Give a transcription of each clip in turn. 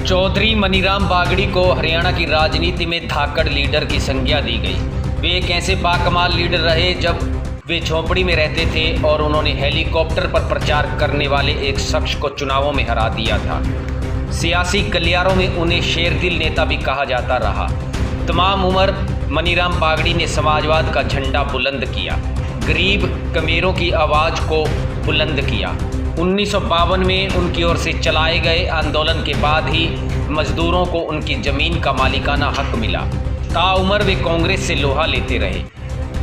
चौधरी मनीराम बागड़ी को हरियाणा की राजनीति में धाकड़ लीडर की संज्ञा दी गई। वे एक ऐसे बाकमाल लीडर रहे जब वे झोंपड़ी में रहते थे और उन्होंने हेलीकॉप्टर पर प्रचार करने वाले एक शख्स को चुनावों में हरा दिया था। सियासी गलियारों में उन्हें शेरदिल नेता भी कहा जाता रहा। तमाम उम्र मनीराम बागड़ी ने समाजवाद का झंडा बुलंद किया, गरीब कमेरों की आवाज़ को बुलंद किया। 1952 में उनकी ओर से चलाए गए आंदोलन के बाद ही मजदूरों को उनकी ज़मीन का मालिकाना हक मिला। ताउम्र वे कांग्रेस से लोहा लेते रहे।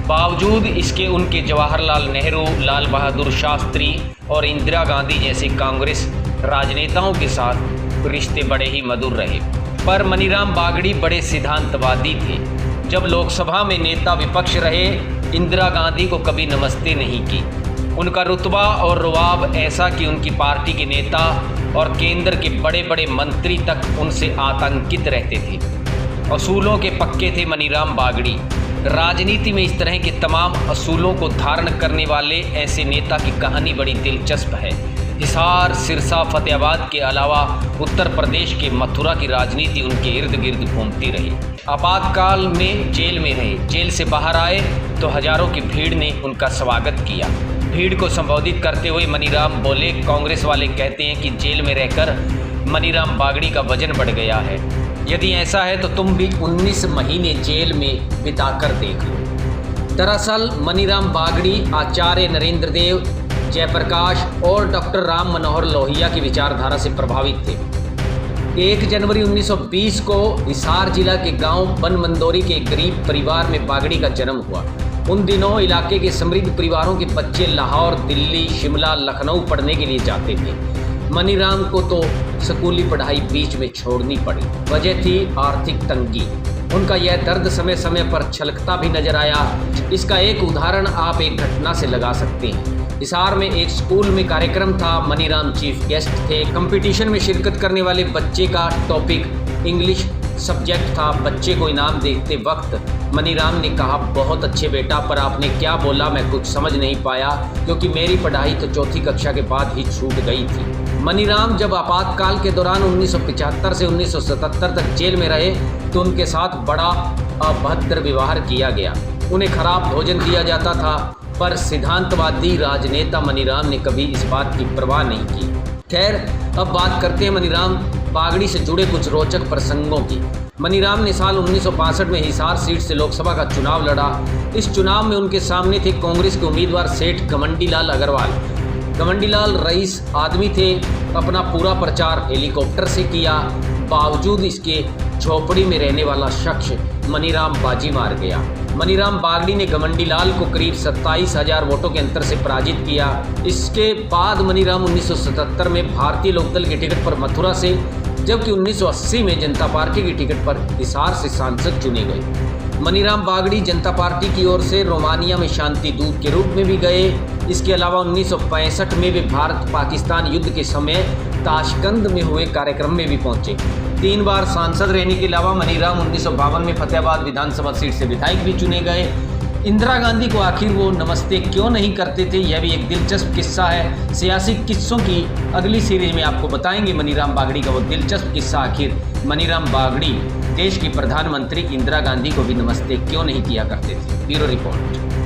बावजूद इसके उनके जवाहरलाल नेहरू, लाल बहादुर शास्त्री और इंदिरा गांधी जैसे कांग्रेस राजनेताओं के साथ रिश्ते बड़े ही मधुर रहे। पर मनीराम बागड़ी बड़े सिद्धांतवादी थे। जब लोकसभा में नेता विपक्ष रहे, इंदिरा गांधी को कभी नमस्ते नहीं की। उनका रुतबा और रुआब ऐसा कि उनकी पार्टी के नेता और केंद्र के बड़े बड़े मंत्री तक उनसे आतंकित रहते थे। असूलों के पक्के थे मनीराम बागड़ी। राजनीति में इस तरह के तमाम असूलों को धारण करने वाले ऐसे नेता की कहानी बड़ी दिलचस्प है। हिसार, सिरसा, फतेहाबाद के अलावा उत्तर प्रदेश के मथुरा की राजनीति उनके इर्द गिर्द घूमती रही। आपातकाल में जेल में रहे। जेल से बाहर आए तो हजारों की भीड़ ने उनका स्वागत किया। भीड़ को संबोधित करते हुए मनीराम बोले, कांग्रेस वाले कहते हैं कि जेल में रहकर मनीराम बागड़ी का वजन बढ़ गया है। यदि ऐसा है तो तुम भी 19 महीने जेल में बिताकर देख लो। दरअसल मनीराम बागड़ी आचार्य नरेंद्र देव, जयप्रकाश और डॉक्टर राम मनोहर लोहिया की विचारधारा से प्रभावित थे। 1 जनवरी 1920 को हिसार जिला के गांव बनमंदोरी के गरीब परिवार में बागड़ी का जन्म हुआ। उन दिनों इलाके के समृद्ध परिवारों के बच्चे लाहौर, दिल्ली, शिमला, लखनऊ पढ़ने के लिए जाते थे। मनीराम को तो स्कूली पढ़ाई बीच में छोड़नी पड़ी। वजह थी आर्थिक तंगी। उनका यह दर्द समय समय पर छलकता भी नजर आया। इसका एक उदाहरण आप एक घटना से लगा सकते हैं। हिसार में एक स्कूल में कार्यक्रम था। मनीराम चीफ गेस्ट थे। कंपटीशन में शिरकत करने वाले बच्चे का टॉपिक इंग्लिश सब्जेक्ट था। बच्चे को इनाम देते वक्त मनीराम ने कहा, बहुत अच्छे बेटा, पर आपने क्या बोला मैं कुछ समझ नहीं पाया क्योंकि मेरी पढ़ाई तो 4th कक्षा के बाद ही छूट गई थी। मनीराम जब आपातकाल के दौरान 1975 से 1977 तक जेल में रहे तो उनके साथ बड़ा अभद्र व्यवहार किया गया। उन्हें खराब भोजन दिया जाता था, पर सिद्धांतवादी राजनेता मनीराम ने कभी इस बात की परवाह नहीं की। खैर, अब बात करते हैं मनीराम बागड़ी से जुड़े कुछ रोचक प्रसंगों की। मनीराम ने साल 1965 में हिसार सीट से लोकसभा का चुनाव लड़ा। इस चुनाव में उनके सामने थे कांग्रेस के उम्मीदवार सेठ घमंडीलाल अग्रवाल। घमंडीलाल रईस आदमी थे। अपना पूरा प्रचार हेलीकॉप्टर से किया। बावजूद इसके झोपड़ी में रहने वाला शख्स मनीराम बाजी मार गया। मनीराम बागड़ी ने घमंडीलाल को करीब 27,000 वोटों के अंतर से पराजित किया। इसके बाद मनीराम 1977 में भारतीय लोकदल के टिकट पर मथुरा से, जबकि 1980 में जनता पार्टी की टिकट पर हिसार से सांसद चुने गए। मनीराम बागड़ी जनता पार्टी की ओर से रोमानिया में शांति दूत के रूप में भी गए। इसके अलावा 1965 में वे भारत पाकिस्तान युद्ध के समय ताशकंद में हुए कार्यक्रम में भी पहुंचे। 3 बार सांसद रहने के अलावा मनीराम 1952 में फतेहाबाद विधानसभा सीट से विधायक भी चुने गए। इंदिरा गांधी को आखिर वो नमस्ते क्यों नहीं करते थे, यह भी एक दिलचस्प किस्सा है। सियासी किस्सों की अगली सीरीज में आपको बताएंगे मनीराम बागड़ी का वो दिलचस्प किस्सा। आखिर मनीराम बागड़ी देश की प्रधानमंत्री इंदिरा गांधी को भी नमस्ते क्यों नहीं किया करते थे। Bureau report.